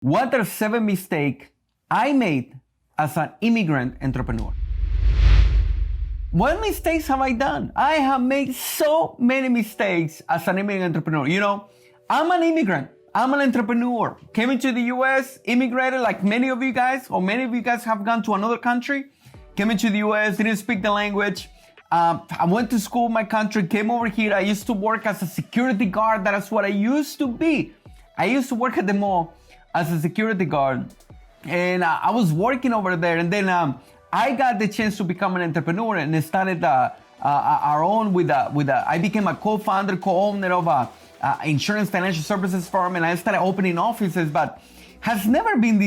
What are 7 mistakes I made as an immigrant entrepreneur? What mistakes have I done? I have made so many mistakes as an immigrant entrepreneur. You know, I'm an immigrant. I'm an entrepreneur. Came into the US, immigrated like many of you guys, or many of you guys have gone to another country. Came into the US, didn't speak the language. I went to school in my country, came over here. I used to work as a security guard. That's what I used to be. I used to work at the mall as a security guard, and I was working over there, and then I got the chance to become an entrepreneur and started our own I became a co-founder, co-owner of a insurance financial services firm, and I started opening offices, but has never been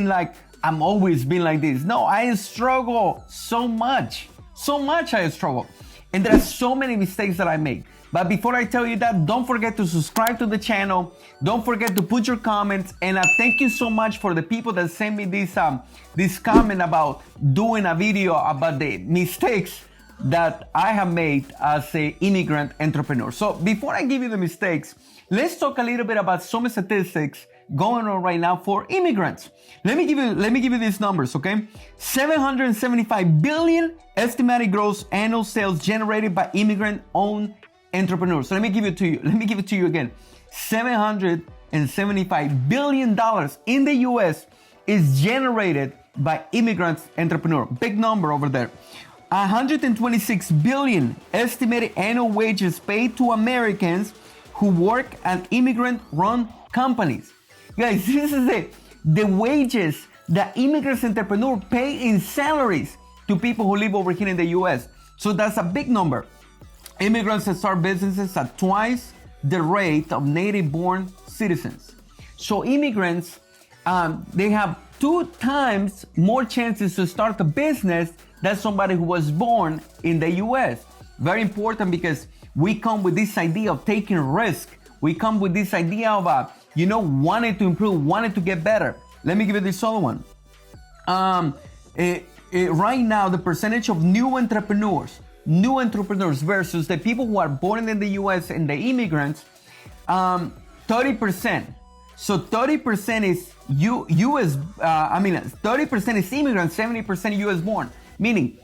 like I'm always been like this. No, I struggle so much I struggle, and there are so many mistakes that I make. But before I tell you that, don't forget to subscribe to the channel. Don't forget to put your comments. And thank you so much for the people that sent me this comment about doing a video about the mistakes that I have made as an immigrant entrepreneur. So before I give you the mistakes, let's talk a little bit about some statistics going on right now for immigrants. Let me give you these numbers, okay? 775 billion estimated gross annual sales generated by immigrant-owned entrepreneurs. So let me give it to you again. $775 billion in the US is generated by immigrants entrepreneur. Big number over there. 126 billion estimated annual wages paid to Americans who work at immigrant-run companies. Guys, this is the wages that immigrants entrepreneur pay in salaries to people who live over here in the US. So that's a big number. Immigrants start businesses at twice the rate of native-born citizens. So immigrants, they have 2 times more chances to start a business than somebody who was born in the US. Very important, because we come with this idea of taking risk. We come with this idea of, wanting to improve, wanting to get better. Let me give you this other one. Right now, the percentage of new entrepreneurs versus the people who are born in the US and the immigrants, 30%. So 30% is 30% is immigrants, 70% US born. Meaning,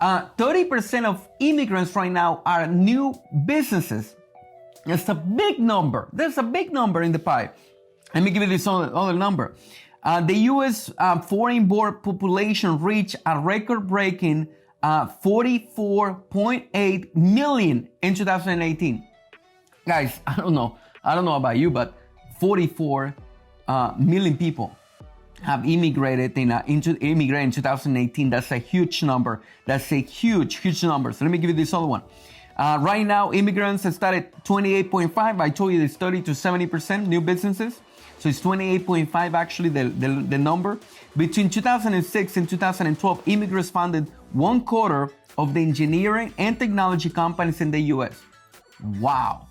30% of immigrants right now are new businesses. That's a big number. There's a big number in the pie. Let me give you this other number. The US foreign-born population reached a record-breaking 44.8 million in 2018. Guys, I don't know about you, but 44 million people have immigrated in 2018. That's a huge number. That's a huge number. So let me give you this other one. Right now, immigrants have started 28.5. I told you it's 30 to 70% new businesses. So it's 28.5 actually the number. Between 2006 and 2012, immigrants founded 1/4 of the engineering and technology companies in the US. Wow.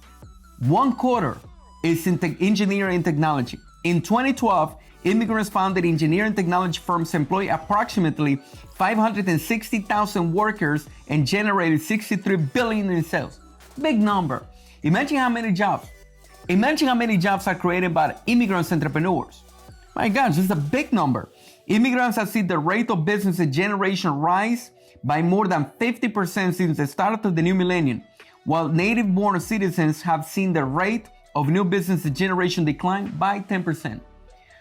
1/4 is in engineering and technology. In 2012, immigrants founded engineering technology firms employ approximately 560,000 workers and generated $63 billion in sales. Big number. Imagine how many jobs are created by immigrants entrepreneurs. My gosh, this is a big number. Immigrants have seen the rate of business generation rise by more than 50% since the start of the new millennium, while native-born citizens have seen the rate of new business generation decline by 10%.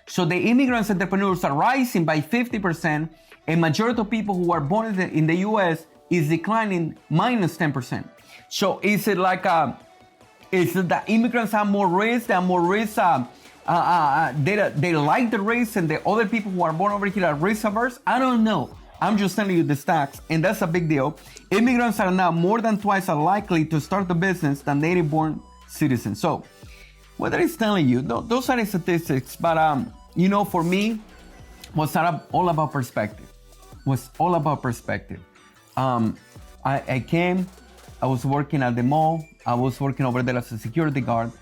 So the immigrants entrepreneurs are rising by 50%, and majority of people who are born in the US is declining minus 10%. So is it like is it that immigrants have more risk? They like the risk, and the other people who are born over here are risk averse? I don't know. I'm just telling you the stats, and that's a big deal. Immigrants are now more than twice as likely to start a business than native-born citizens. So what that is telling you, those are the statistics, but for me, was all about perspective. I came, I was working at the mall, I was working over there as a security guard,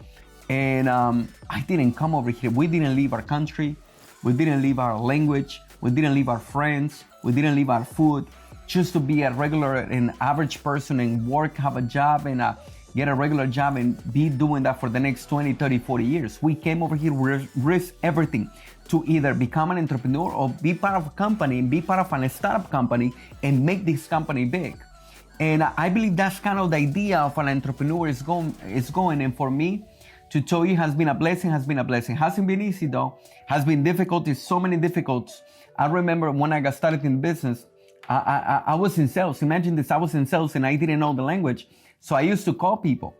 and I didn't come over here. We didn't leave our country, we didn't leave our language, we didn't leave our friends, we didn't leave our food, just to be a regular and average person and work, have a job, and get a regular job and be doing that for the next 20, 30, 40 years. We came over here, risk everything to either become an entrepreneur or be part of a company and be part of a startup company and make this company big. And I believe that's kind of the idea of an entrepreneur is going. And for me, to tell you, has been a blessing. Hasn't been easy though. Has been difficulties, so many difficulties. I remember when I got started in business, I was in sales. Imagine this, I was in sales and I didn't know the language. So I used to call people.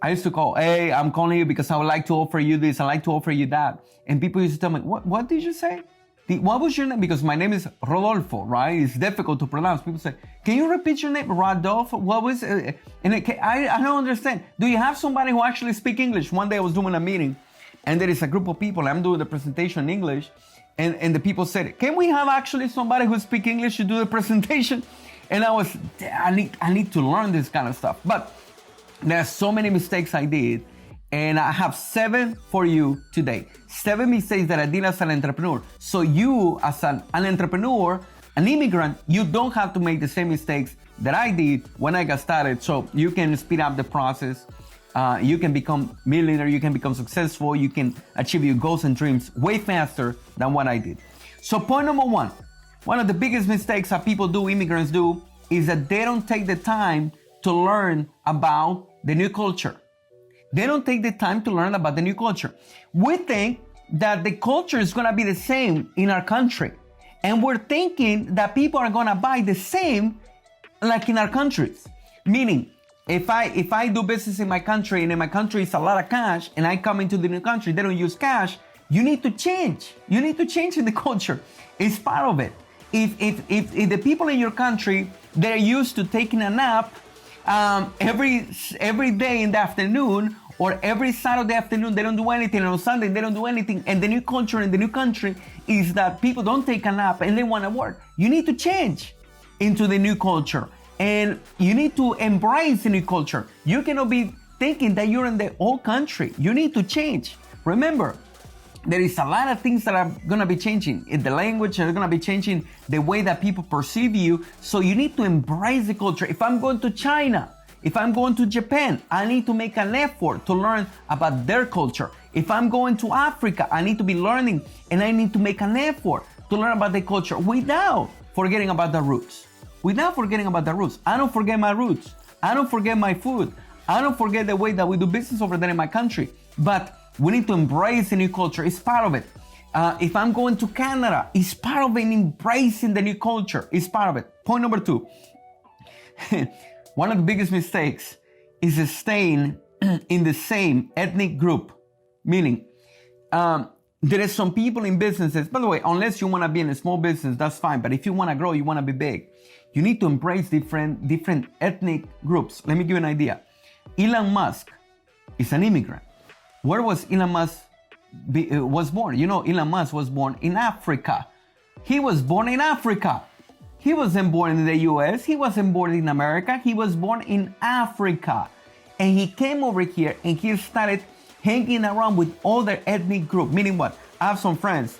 Hey, I'm calling you because I would like to offer you this. I like to offer you that. And people used to tell me, what did you say? What was your name? Because my name is Rodolfo, right? It's difficult to pronounce. People say, can you repeat your name? Rodolfo? What was it? And I don't understand. Do you have somebody who actually speaks English? One day I was doing a meeting and there is a group of people. I'm doing the presentation in English. And the people said, can we have actually somebody who speaks English to do the presentation? And I need to learn this kind of stuff. But there's so many mistakes I did. And I have 7 for you today. 7 mistakes that I did as an entrepreneur. So you, as an entrepreneur, an immigrant, you don't have to make the same mistakes that I did when I got started. So you can speed up the process. You can become millionaire, you can become successful, you can achieve your goals and dreams way faster than what I did. So point number 1, one of the biggest mistakes that people do, immigrants do, is that they don't take the time to learn about the new culture. They don't take the time to learn about the new culture. We think that the culture is gonna be the same in our country. And we're thinking that people are gonna buy the same like in our countries. Meaning, if I do business in my country and in my country it's a lot of cash and I come into the new country, they don't use cash, you need to change. You need to change in the culture. It's part of it. If the people in your country, they're used to taking a nap every day in the afternoon or every Saturday afternoon, they don't do anything, and on Sunday they don't do anything, and the new culture in the new country is that people don't take a nap and they want to work. You need to change into the new culture. And you need to embrace the new culture. You cannot be thinking that you're in the old country. You need to change. Remember, there is a lot of things that are going to be changing. In the language, are going to be changing the way that people perceive you. So you need to embrace the culture. If I'm going to China, if I'm going to Japan, I need to make an effort to learn about their culture. If I'm going to Africa, I need to be learning and I need to make an effort to learn about the culture without forgetting about the roots. I don't forget my roots. I don't forget my food. I don't forget the way that we do business over there in my country. But we need to embrace the new culture. It's part of it. If I'm going to Canada, it's part of it, embracing the new culture. It's part of it. Point number 2. One of the biggest mistakes is staying in the same ethnic group. Meaning, there is some people in businesses, by the way, unless you want to be in a small business, that's fine. But if you want to grow, you want to be big, you need to embrace different ethnic groups. Let me give you an idea. Elon Musk is an immigrant. Where was Elon Musk was born? You know, Elon Musk was born in Africa. He was born in Africa. He wasn't born in the US. He wasn't born in America. He was born in Africa. And he came over here and he started hanging around with other ethnic groups. Meaning what? I have some friends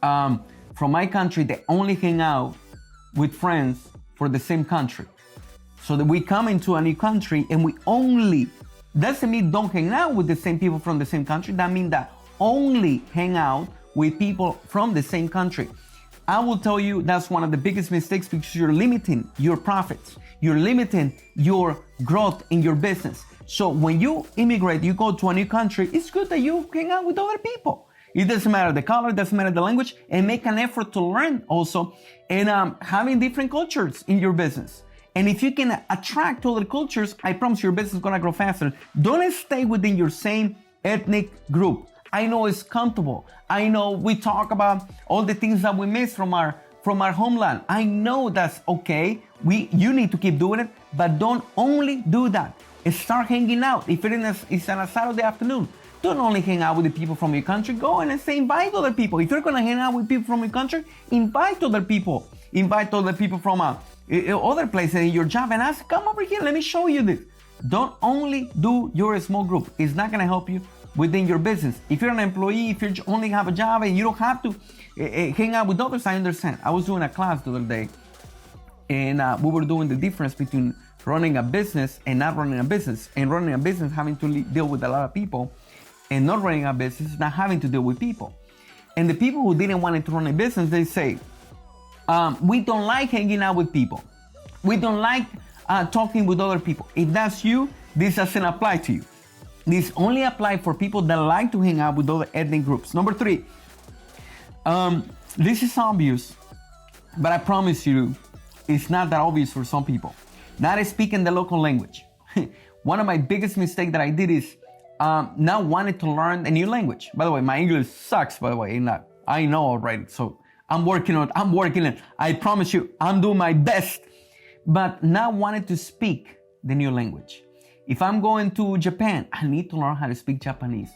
from my country. They only hang out with friends for the same country. So that we come into a new country and we only, doesn't mean don't hang out with the same people from the same country. That means that only hang out with people from the same country. I will tell you that's one of the biggest mistakes because you're limiting your profits. You're limiting your growth in your business. So when you immigrate, you go to a new country, it's good that you hang out with other people. It doesn't matter the color, it doesn't matter the language, and make an effort to learn also and having different cultures in your business. And if you can attract other cultures, I promise your business is gonna grow faster. Don't stay within your same ethnic group. I know it's comfortable. I know we talk about all the things that we miss from our homeland. I know that's okay. You need to keep doing it, but don't only do that. Start hanging out. If it's on a Saturday afternoon, don't only hang out with the people from your country. Go and say invite other people. If you're gonna hang out with people from your country, invite other people. Invite other people from other places in your job and ask, come over here, let me show you this. Don't only do your small group. It's not gonna help you within your business. If you're an employee, if you only have a job and you don't have to hang out with others, I understand. I was doing a class the other day and we were doing the difference between running a business and not running a business, and running a business having to deal with a lot of people, and not running a business not having to deal with people. And the people who didn't want to run a business, they say, we don't like hanging out with people. We don't like talking with other people. If that's you, this doesn't apply to you. This only applies for people that like to hang out with other ethnic groups. Number 3, this is obvious, but I promise you, it's not that obvious for some people. Not speaking the local language. One of my biggest mistakes that I did is not wanting to learn a new language. By the way, my English sucks, by the way, and I know already. So I'm working on it. I promise you, I'm doing my best. But not wanting to speak the new language. If I'm going to Japan, I need to learn how to speak Japanese.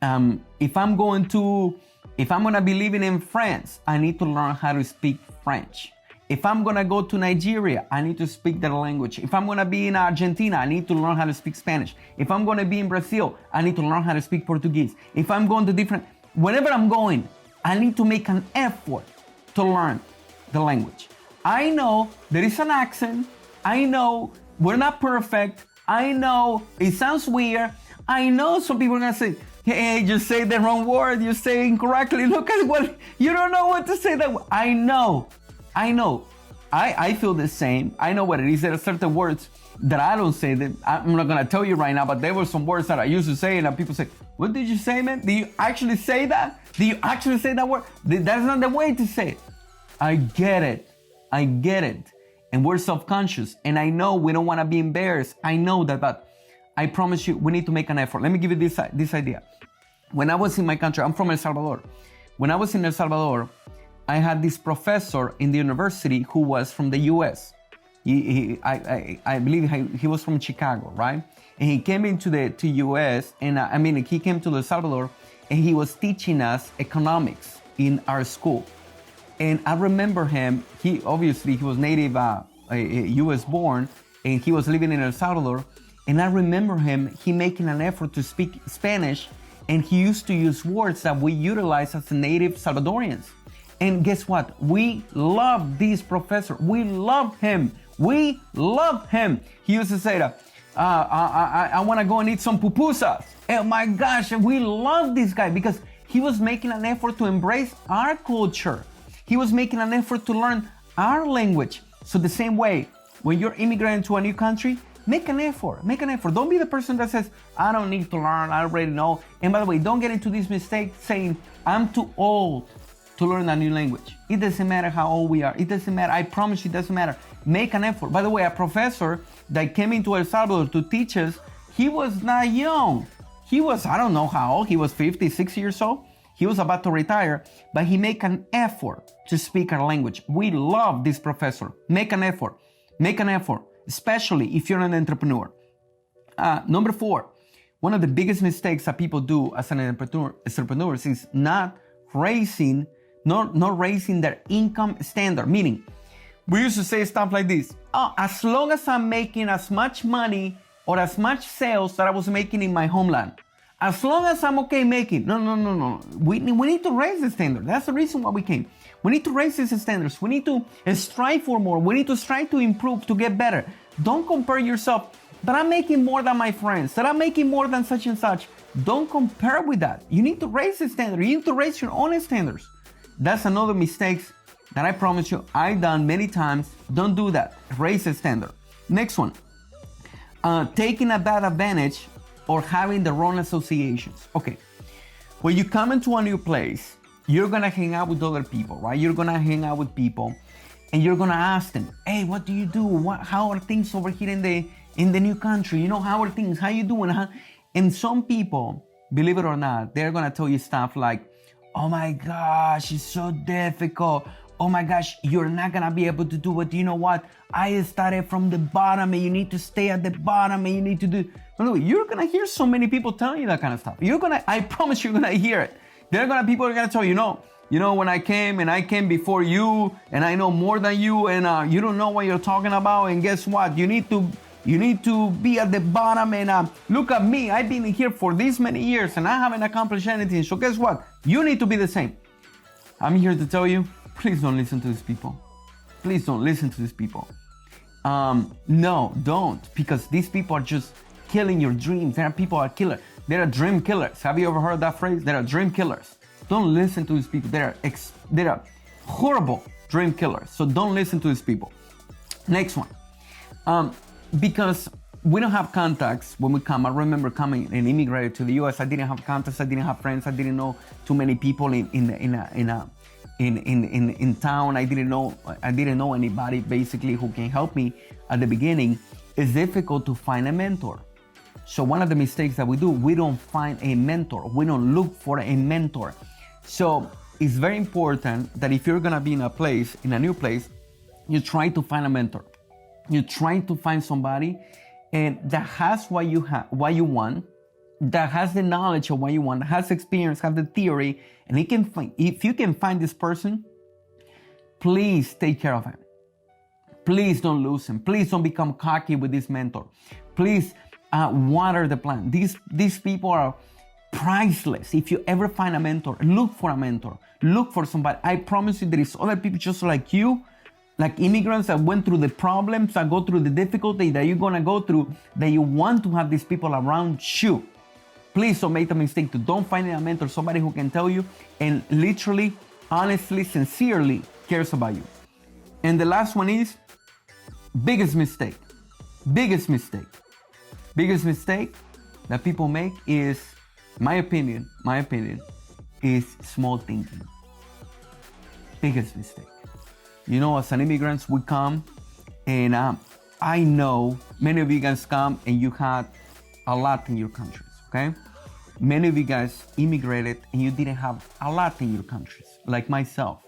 If I'm gonna be living in France, I need to learn how to speak French. If I'm gonna go to Nigeria, I need to speak their language. If I'm gonna be in Argentina, I need to learn how to speak Spanish. If I'm gonna be in Brazil, I need to learn how to speak Portuguese. If I'm going to wherever I'm going, I need to make an effort to learn the language. I know there is an accent. I know we're not perfect. I know it sounds weird. I know some people are gonna say, hey, you say the wrong word, you say incorrectly. Look at what, you don't know what to say that way. I know. I feel the same. I know what it is. There are certain words that I don't say that I'm not gonna tell you right now, but there were some words that I used to say and people say, what did you say, man? Do you actually say that? Do you actually say that word? That's not the way to say it. I get it. And we're self-conscious. And I know we don't wanna be embarrassed. I know that, but I promise you, we need to make an effort. Let me give you this idea. When I was in my country, I'm from El Salvador. When I was in El Salvador, I had this professor in the university who was from the US. I believe he was from Chicago, right? And he came into the US, and he came to El Salvador, and he was teaching us economics in our school. And I remember him, he was native US born, and he was living in El Salvador. And I remember he making an effort to speak Spanish, and he used to use words that we utilize as native Salvadorians. And guess what? We love this professor. We love him. He used to say that, I want to go and eat some pupusas. Oh my gosh, and we love this guy because he was making an effort to embrace our culture. He was making an effort to learn our language. So the same way, when you're immigrating to a new country, make an effort. Don't be the person that says, I don't need to learn, I already know. And by the way, don't get into this mistake saying, I'm too old to learn a new language. It doesn't matter how old we are. It doesn't matter. I promise you, it doesn't matter. Make an effort. By the way, a professor that came into El Salvador to teach us, he was not young. He was, I don't know how old, he was 56 years old. He was about to retire, but he made an effort to speak our language. We love this professor. Make an effort, especially if you're an entrepreneur. Number 4, one of the biggest mistakes that people do as an entrepreneur is not raising their income standard. Meaning, we used to say stuff like this. As long as I'm making as much money or as much sales that I was making in my homeland, as long as I'm okay making, no. We need to raise the standard. That's the reason why we came. We need to raise these standards. We need to strive for more. We need to strive to improve, to get better. Don't compare yourself. But I'm making more than my friends. That I'm making more than such and such. Don't compare with that. You need to raise the standard. You need to raise your own standards. That's another mistake that I promise you I've done many times. Don't do that. Raise the standard. Next one. Taking a bad advantage or having the wrong associations. Okay. When you come into a new place, you're gonna hang out with other people, right? You're gonna hang out with people and you're gonna ask them, hey, what do you do? How are things over here in the new country? You know, how are things? How you doing? And some people, believe it or not, they're gonna tell you stuff like, oh my gosh, it's so difficult. Oh my gosh, you're not gonna be able to do it. You know what? I started from the bottom and you need to stay at the bottom and you need to do. No, you're gonna hear so many people telling you that kind of stuff. I promise you're gonna hear it. People are gonna tell you, when I came before you and I know more than you and you don't know what you're talking about. And guess what? You need to be at the bottom and look at me. I've been here for this many years and I haven't accomplished anything. So guess what? You need to be the same. I'm here to tell you, please don't listen to these people. please don't listen to these people. No, don't, because these people are just killing your dreams. There are people who are killers. There are dream killers. Have you ever heard that phrase? There are dream killers. Don't listen to these people. They are horrible dream killers. So don't listen to these people. Next one. Because we don't have contacts when we come. I remember coming and immigrated to the US. I didn't have contacts. I didn't have friends. I didn't know too many people in town. I didn't know anybody basically who can help me at the beginning. It's difficult to find a mentor. So one of the mistakes that we do, we don't find a mentor. We don't look for a mentor. So it's very important that if you're gonna be in a new place, you try to find a mentor. You try to find somebody and that has what you want, that has the knowledge of what you want, has experience, has the theory, and if you can find this person, please take care of him. Please don't lose him. Please don't become cocky with this mentor. Please water the plant. These people are priceless. If you ever find a mentor, look for a mentor. Look for somebody. I promise you there is other people just like you, like immigrants that went through the problems, that go through the difficulty that you're gonna go through, that you want to have these people around you. Please don't make the mistake to don't find a mentor, somebody who can tell you and literally, honestly, sincerely cares about you. And the last one is biggest mistake that people make is, my opinion, is small thinking. Biggest mistake. You know, as an immigrants, we come and I know many of you guys come and you had a lot in your countries, okay? Many of you guys immigrated and you didn't have a lot in your countries. Like myself,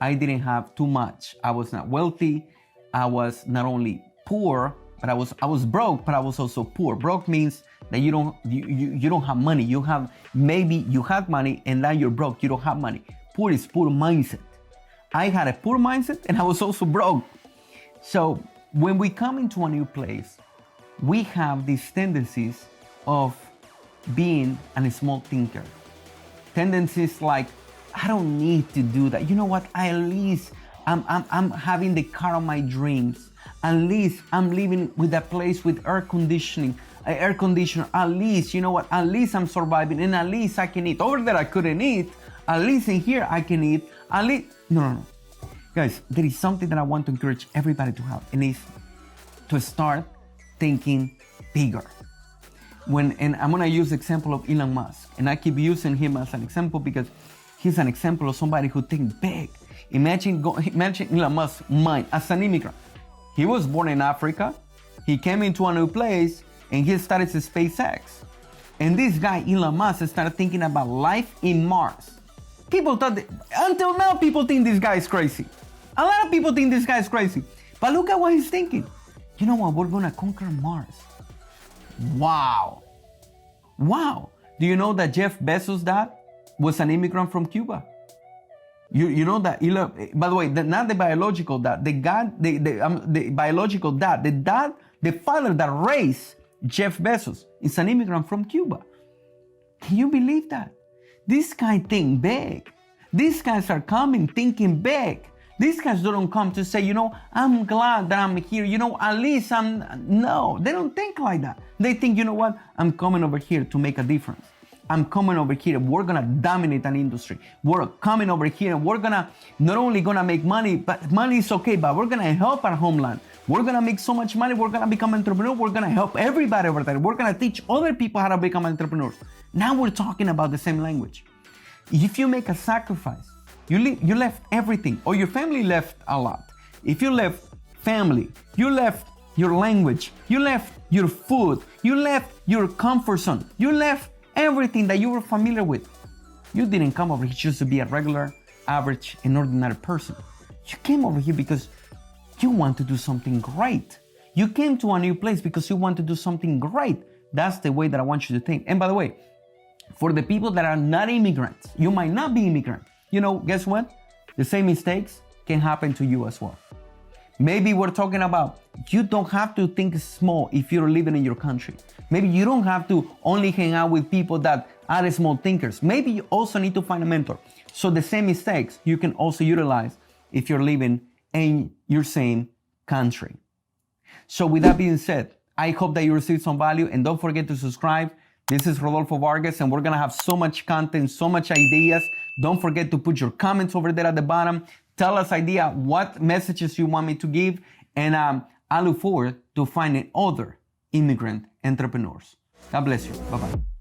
I didn't have too much. I was not wealthy. I was not only poor, but I was broke, but I was also poor. Broke means that you don't have money. You had money and now you're broke. You don't have money. Poor is poor mindset. I had a poor mindset and I was also broke. So when we come into a new place, we have these tendencies of being a small thinker. Tendencies like, I don't need to do that. You know what? At least I'm having the car of my dreams. At least I'm living with a place with air conditioner. At least, you know what? At least I'm surviving and at least I can eat. Over there I couldn't eat. At least in here I can eat. At least, no. Guys, there is something that I want to encourage everybody to have, and it's to start thinking bigger. And I'm gonna use the example of Elon Musk, and I keep using him as an example because he's an example of somebody who thinks big. Imagine Elon Musk's mind as an immigrant. He was born in Africa. He came into a new place and he started his SpaceX. And this guy, Elon Musk, started thinking about life in Mars. People thought until now, people think this guy is crazy. A lot of people think this guy is crazy. But look at what he's thinking. You know what? We're gonna conquer Mars. Wow. Do you know that Jeff Bezos' dad was an immigrant from Cuba? You know that Elon, by the way, not the biological dad, the biological dad, the father that raised Jeff Bezos is an immigrant from Cuba. Can you believe that? This guy think big. These guys are coming thinking big. These guys don't come to say, you know, I'm glad that I'm here. You know, at least no, they don't think like that. They think, you know what? I'm coming over here to make a difference. I'm coming over here. We're going to dominate an industry. We're coming over here and we're going to not only going to make money, but money is okay, but we're going to help our homeland. We're going to make so much money. We're going to become entrepreneurs. We're going to help everybody over there. We're going to teach other people how to become entrepreneurs. Now we're talking about the same language. If you make a sacrifice, you left everything, or your family left a lot. If you left family, you left your language, you left your food, you left your comfort zone, you left everything that you were familiar with. You didn't come over here just to be a regular, average, and ordinary person. You came over here because you want to do something great. You came to a new place because you want to do something great. That's the way that I want you to think. And by the way, for the people that are not immigrants, you might not be immigrant. You know, guess what? The same mistakes can happen to you as well. Maybe we're talking about you don't have to think small if you're living in your country. Maybe you don't have to only hang out with people that are small thinkers. Maybe you also need to find a mentor. So the same mistakes you can also utilize if you're living in your same country. So with that being said, I hope that you received some value, and don't forget to subscribe. This is Rodolfo Vargas, and we're gonna have so much content, so much ideas. Don't forget to put your comments over there at the bottom. Tell us what messages you want me to give, and I look forward to finding other immigrant entrepreneurs. God bless you. Bye-bye.